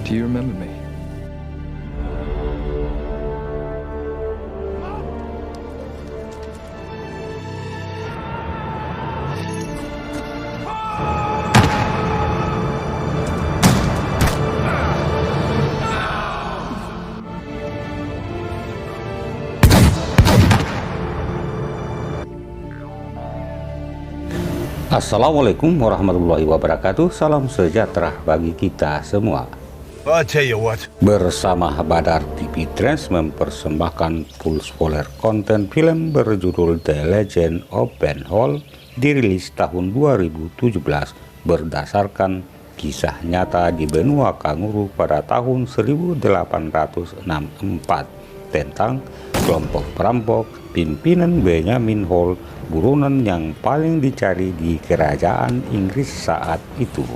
Do you remember me? Assalamualaikum warahmatullahi wabarakatuh. Salam sejahtera bagi kita semua. I tell you what. Bersama Badar TV Trends mempersembahkan full spoiler konten film berjudul The Legend of Ben Hall, dirilis tahun 2017 berdasarkan kisah nyata di benua kanguru pada tahun 1864 tentang kelompok perampok pimpinan Benjamin Hall, buronan yang paling dicari di kerajaan Inggris saat itu.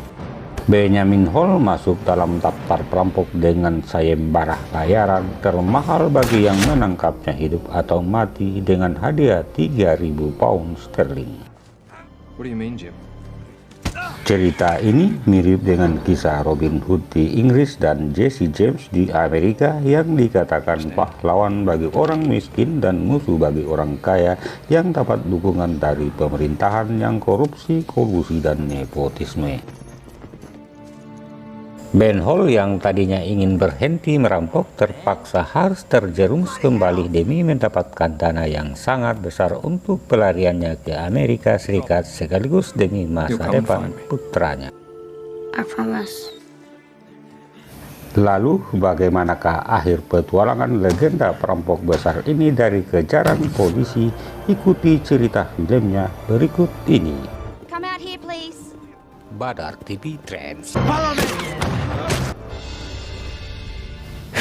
Benjamin Hall masuk dalam daftar perampok dengan sayembara bayaran termahal bagi yang menangkapnya hidup atau mati dengan hadiah 3.000 pound sterling. What do you mean, Jim? Cerita ini mirip dengan kisah Robin Hood di Inggris dan Jesse James di Amerika yang dikatakan pahlawan bagi orang miskin dan musuh bagi orang kaya yang dapat dukungan dari pemerintahan yang korupsi, kolusi, dan nepotisme. Ben Hall yang tadinya ingin berhenti merampok terpaksa harus terjerumus kembali demi mendapatkan dana yang sangat besar untuk pelariannya ke Amerika Serikat sekaligus demi masa depan putranya. I promise. Lalu bagaimanakah akhir petualangan legenda perampok besar ini dari kejaran polisi? Ikuti cerita filmnya berikut ini. Come out here, please. Badar TV Trends.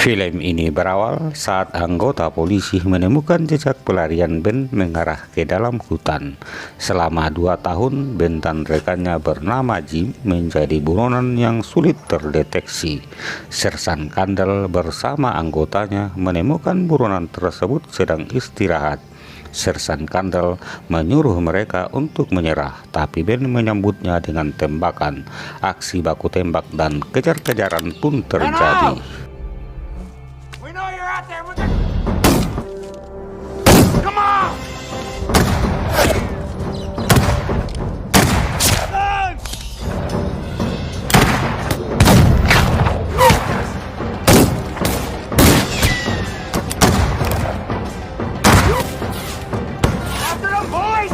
Film ini berawal saat anggota polisi menemukan jejak pelarian Ben mengarah ke dalam hutan. Selama 2 tahun, Ben dan rekannya bernama Jim menjadi buronan yang sulit terdeteksi. Sersan Kandel bersama anggotanya menemukan buronan tersebut sedang istirahat. Sersan Kandel menyuruh mereka untuk menyerah, tapi Ben menyambutnya dengan tembakan. Aksi baku tembak dan kejar-kejaran pun terjadi. Come on! After the boys!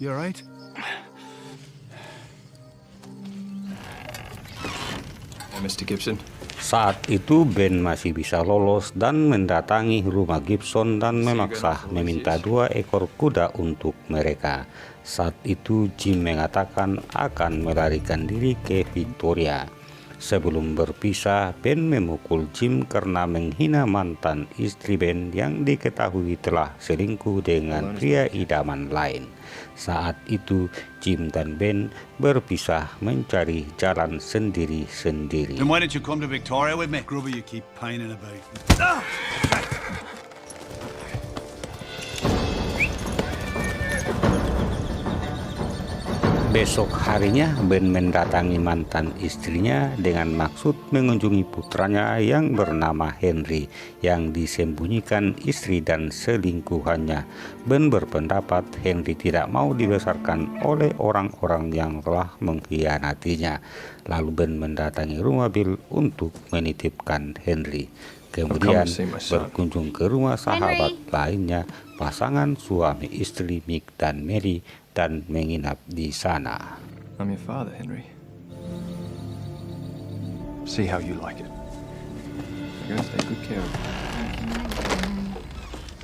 You alright? Hey, Mr. Gibson. Saat itu Ben masih bisa lolos dan mendatangi rumah Gibson dan memaksa meminta 2 ekor kuda untuk mereka. Saat itu Jim mengatakan akan melarikan diri ke Victoria. Sebelum berpisah, Ben memukul Jim karena menghina mantan istri Ben yang diketahui telah selingkuh dengan pria idaman lain. Saat itu Jim dan Ben berpisah mencari jalan sendiri-sendiri. Then why don't you come to Victoria with me? Grubber, you keep pining about. Besok harinya Ben mendatangi mantan istrinya dengan maksud mengunjungi putranya yang bernama Henry yang disembunyikan istri dan selingkuhannya. Ben berpendapat Henry tidak mau dibesarkan oleh orang-orang yang telah mengkhianatinya. Lalu Ben mendatangi rumah Bill untuk menitipkan Henry. Kemudian berkunjung ke rumah sahabat lainnya, pasangan suami istri Mick dan Mary, dan menginap di sana. I'm your father, Henry. See how you like it. You're gonna take good care of it.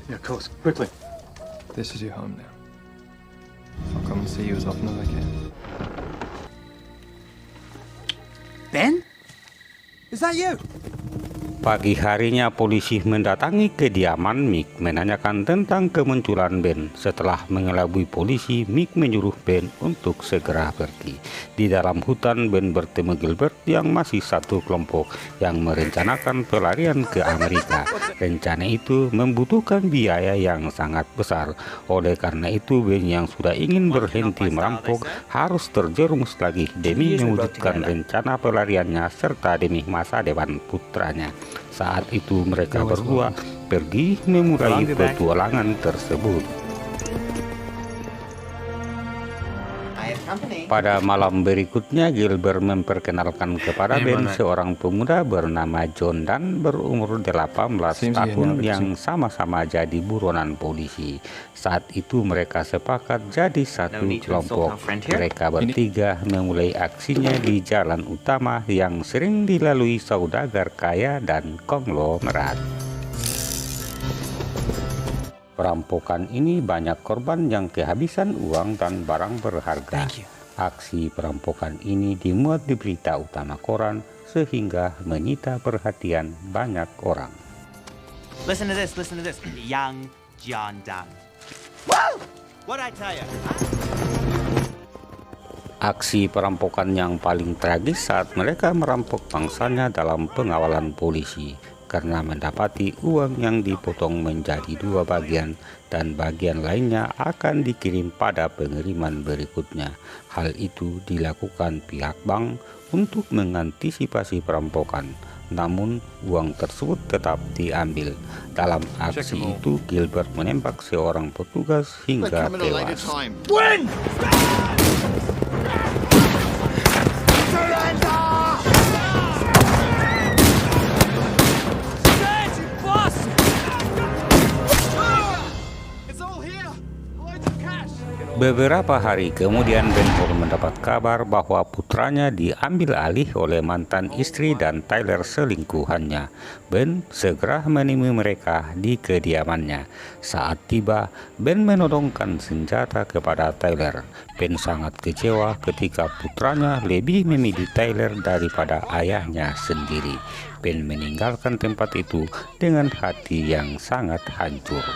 Yeah, of course. Quickly. This is your home now. I'll come and see you as often as I can. Ben? Is that you? Pagi harinya polisi mendatangi kediaman Mick menanyakan tentang kemunculan Ben. Setelah mengelabui polisi, Mick menyuruh Ben untuk segera pergi. Di dalam hutan, Ben bertemu Gilbert yang masih satu kelompok yang merencanakan pelarian ke Amerika. Rencana itu membutuhkan biaya yang sangat besar. Oleh karena itu, Ben yang sudah ingin berhenti merampok harus terjerumus lagi demi mewujudkan rencana pelariannya serta demi masa depan putranya. Saat itu mereka berdua pergi memulai petualangan tersebut. Pada malam berikutnya, Gilbert memperkenalkan kepada Ben seorang pemuda bernama John Dan berumur 18 tahun yang sama-sama jadi buronan polisi. Saat itu mereka sepakat jadi satu kelompok. Mereka bertiga memulai aksinya di jalan utama yang sering dilalui saudagar kaya dan konglomerat. Perampokan ini banyak korban yang kehabisan uang dan barang berharga. Aksi perampokan ini dimuat di berita utama koran sehingga menyita perhatian banyak orang. Listen to this, young John Dan. Woo! What'd I tell you? Aksi perampokan yang paling tragis saat mereka merampok bangsanya dalam pengawalan polisi. Karena mendapati uang yang dipotong menjadi 2 bagian dan bagian lainnya akan dikirim pada pengiriman berikutnya. Hal itu dilakukan pihak bank untuk mengantisipasi perampokan. Namun uang tersebut tetap diambil. Dalam aksi itu Gilbert menembak seorang petugas hingga tewas. Beberapa hari kemudian Ben Hur mendapat kabar bahwa putranya diambil alih oleh mantan istri dan Tyler selingkuhannya. Ben segera menemui mereka di kediamannya. Saat tiba, Ben menodongkan senjata kepada Tyler. Ben sangat kecewa ketika putranya lebih memilih Tyler daripada ayahnya sendiri. Ben meninggalkan tempat itu dengan hati yang sangat hancur.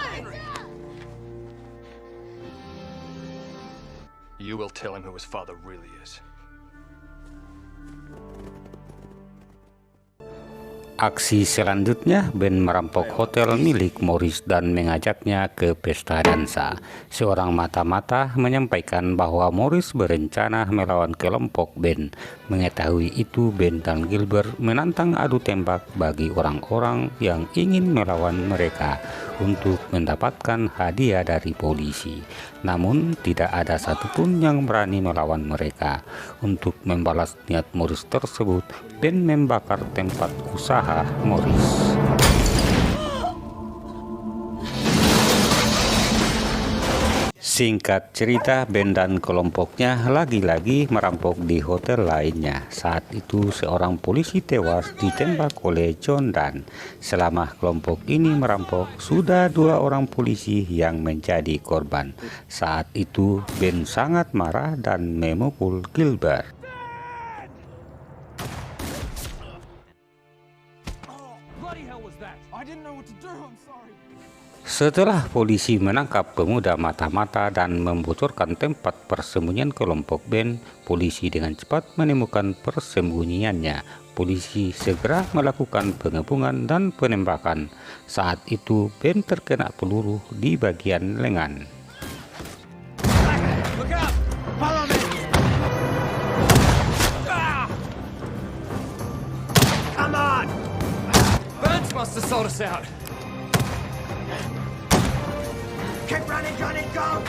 You will tell him who his father really is. Aksi selanjutnya, Ben merampok hotel milik Morris dan mengajaknya ke pesta dansa. Seorang mata-mata menyampaikan bahwa Morris berencana melawan kelompok Ben. Mengetahui itu, Ben dan Gilbert menantang adu tembak bagi orang-orang yang ingin melawan mereka untuk mendapatkan hadiah dari polisi. Namun tidak ada satupun yang berani melawan mereka. Untuk membalas niat Morris tersebut, Ben membakar tempat usaha Morris. Singkat cerita, Ben dan kelompoknya lagi-lagi merampok di hotel lainnya. Saat itu seorang polisi tewas ditembak oleh John Dan. Selama kelompok ini merampok, sudah 2 orang polisi yang menjadi korban. Saat itu Ben sangat marah dan memukul Gilbert. Setelah polisi menangkap pemuda mata-mata dan membocorkan tempat persembunyian kelompok Ben, polisi dengan cepat menemukan persembunyiannya. Polisi segera melakukan pengepungan dan penembakan. Saat itu Ben terkena peluru di bagian lengan. Come on! Burns must have sold us out. Keep running, Johnny, go!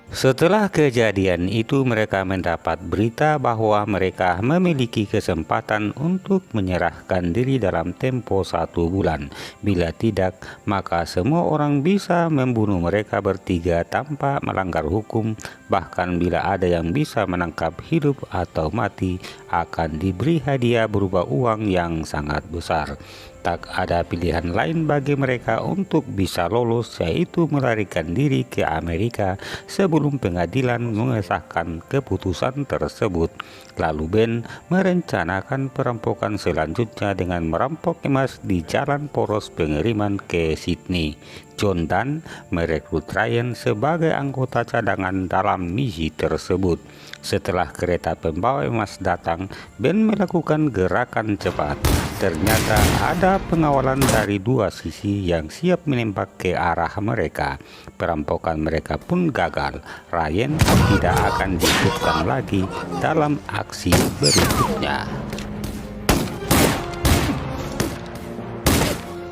Setelah kejadian itu mereka mendapat berita bahwa mereka memiliki kesempatan untuk menyerahkan diri dalam tempo 1 bulan. Bila tidak, maka semua orang bisa membunuh mereka bertiga tanpa melanggar hukum. Bahkan bila ada yang bisa menangkap hidup atau mati, akan diberi hadiah berupa uang yang sangat besar. Tak ada pilihan lain bagi mereka untuk bisa lolos, yaitu melarikan diri ke Amerika sebelum sebelum pengadilan mengesahkan keputusan tersebut. Lalu Ben merencanakan perampokan selanjutnya dengan merampok emas di jalan poros pengiriman ke Sydney. John Dunn merekrut Ryan sebagai anggota cadangan dalam misi tersebut. Setelah kereta pembawa emas datang, Ben melakukan gerakan cepat. Ternyata ada pengawalan dari dua sisi yang siap menembak ke arah mereka. Perampokan mereka pun gagal. Ryan tidak akan diikutkan lagi dalam aksi berikutnya.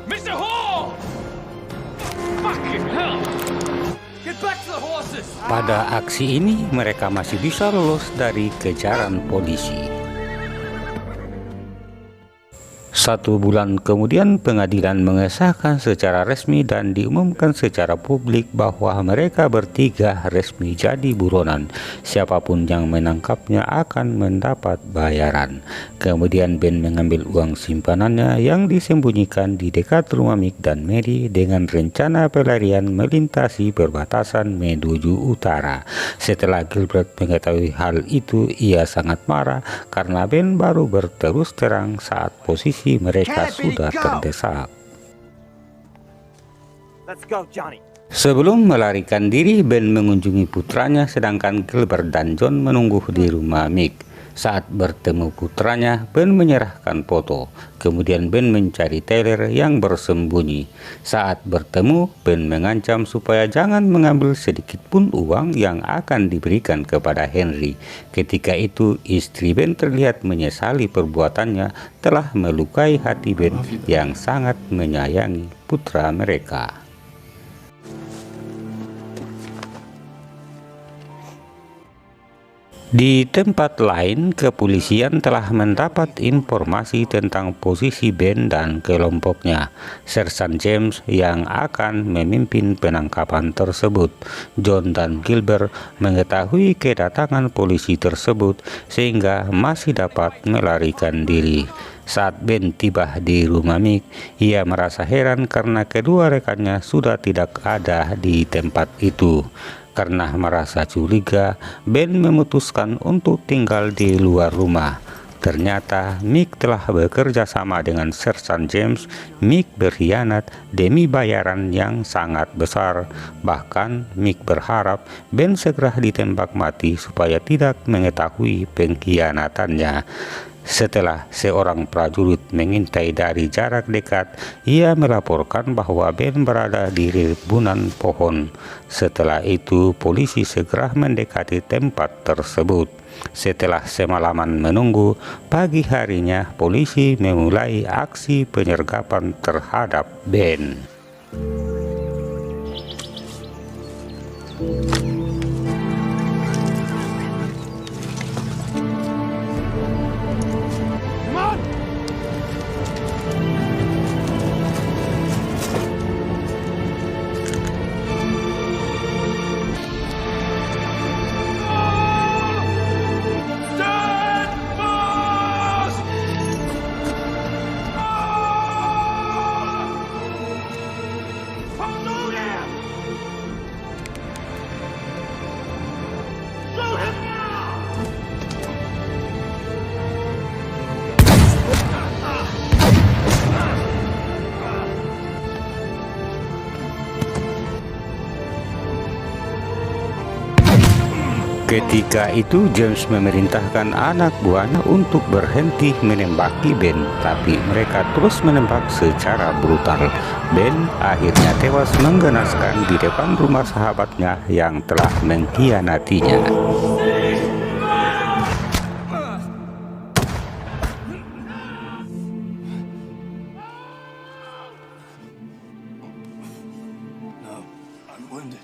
Mr. Hall! Fucking hell! Get back to the horses! Pada aksi ini mereka masih bisa lolos dari kejaran polisi. 1 bulan kemudian pengadilan mengesahkan secara resmi dan diumumkan secara publik bahwa mereka bertiga resmi jadi buronan. Siapapun yang menangkapnya akan mendapat bayaran. Kemudian Ben mengambil uang simpanannya yang disembunyikan di dekat rumah Mick dan Mary dengan rencana pelarian melintasi perbatasan menuju utara. Setelah Gilbert mengetahui hal itu, ia sangat marah karena Ben baru berterus terang saat posisi mereka sudah terdesak. Let's go, Johnny. Sebelum melarikan diri, Ben mengunjungi putranya sedangkan Gilbert dan John menunggu di rumah Mick. Saat bertemu putranya, Ben menyerahkan foto. Kemudian Ben mencari Taylor yang bersembunyi. Saat bertemu, Ben mengancam supaya jangan mengambil sedikit pun uang yang akan diberikan kepada Henry. Ketika itu, istri Ben terlihat menyesali perbuatannya telah melukai hati Ben yang sangat menyayangi putra mereka. Di tempat lain, kepolisian telah mendapat informasi tentang posisi Ben dan kelompoknya. Sersan James yang akan memimpin penangkapan tersebut. John dan Gilbert mengetahui kedatangan polisi tersebut sehingga masih dapat melarikan diri. Saat Ben tiba di rumah Mick, ia merasa heran karena kedua rekannya sudah tidak ada di tempat itu. Karena merasa curiga, Ben memutuskan untuk tinggal di luar rumah. Ternyata Mick telah bekerja sama dengan Sersan James. Mick berkhianat demi bayaran yang sangat besar. Bahkan Mick berharap Ben segera ditembak mati supaya tidak mengetahui pengkhianatannya. Setelah seorang prajurit mengintai dari jarak dekat, ia melaporkan bahwa Ben berada di ribunan pohon. Setelah itu, polisi segera mendekati tempat tersebut. Setelah semalaman menunggu, pagi harinya polisi memulai aksi penyergapan terhadap Ben. Ketika itu James memerintahkan anak buahnya untuk berhenti menembaki Ben, tapi mereka terus menembak secara brutal. Ben akhirnya tewas menggenaskan di depan rumah sahabatnya yang telah mengkhianatinya. No, I'm wounded.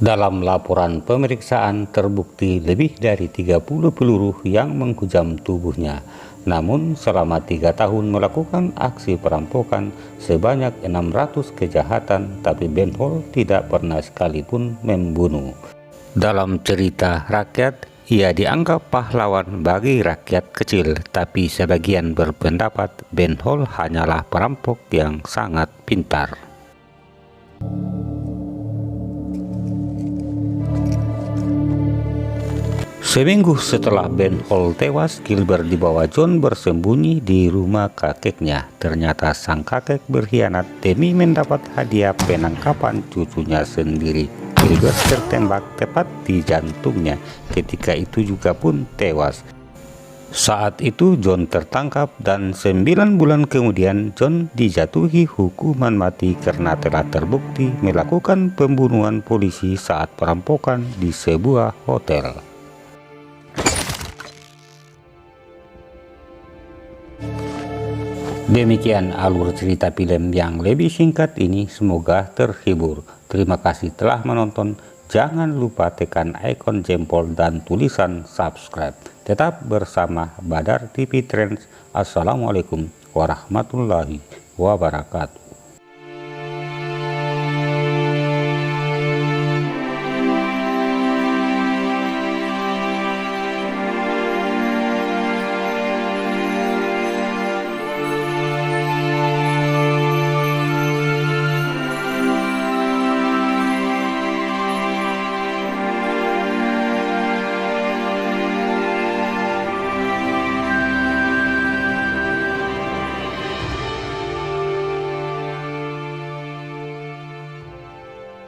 Dalam laporan pemeriksaan terbukti lebih dari 30 peluru yang menghujam tubuhnya. Namun selama 3 tahun melakukan aksi perampokan sebanyak 600 kejahatan, tapi Ben Hall tidak pernah sekalipun membunuh. Dalam cerita rakyat, ia dianggap pahlawan bagi rakyat kecil, tapi sebagian berpendapat Ben Hall hanyalah perampok yang sangat pintar. Seminggu setelah Ben Hall tewas, Gilbert dibawa John bersembunyi di rumah kakeknya. Ternyata sang kakek berkhianat demi mendapat hadiah penangkapan cucunya sendiri. Gilbert tertembak tepat di jantungnya, ketika itu juga pun tewas. Saat itu John tertangkap dan 9 bulan kemudian John dijatuhi hukuman mati karena telah terbukti melakukan pembunuhan polisi saat perampokan di sebuah hotel. Demikian alur cerita film yang lebih singkat ini, semoga terhibur. Terima kasih telah menonton. Jangan lupa tekan ikon jempol dan tulisan subscribe. Tetap bersama Badar TV Trends. Assalamualaikum warahmatullahi wabarakatuh.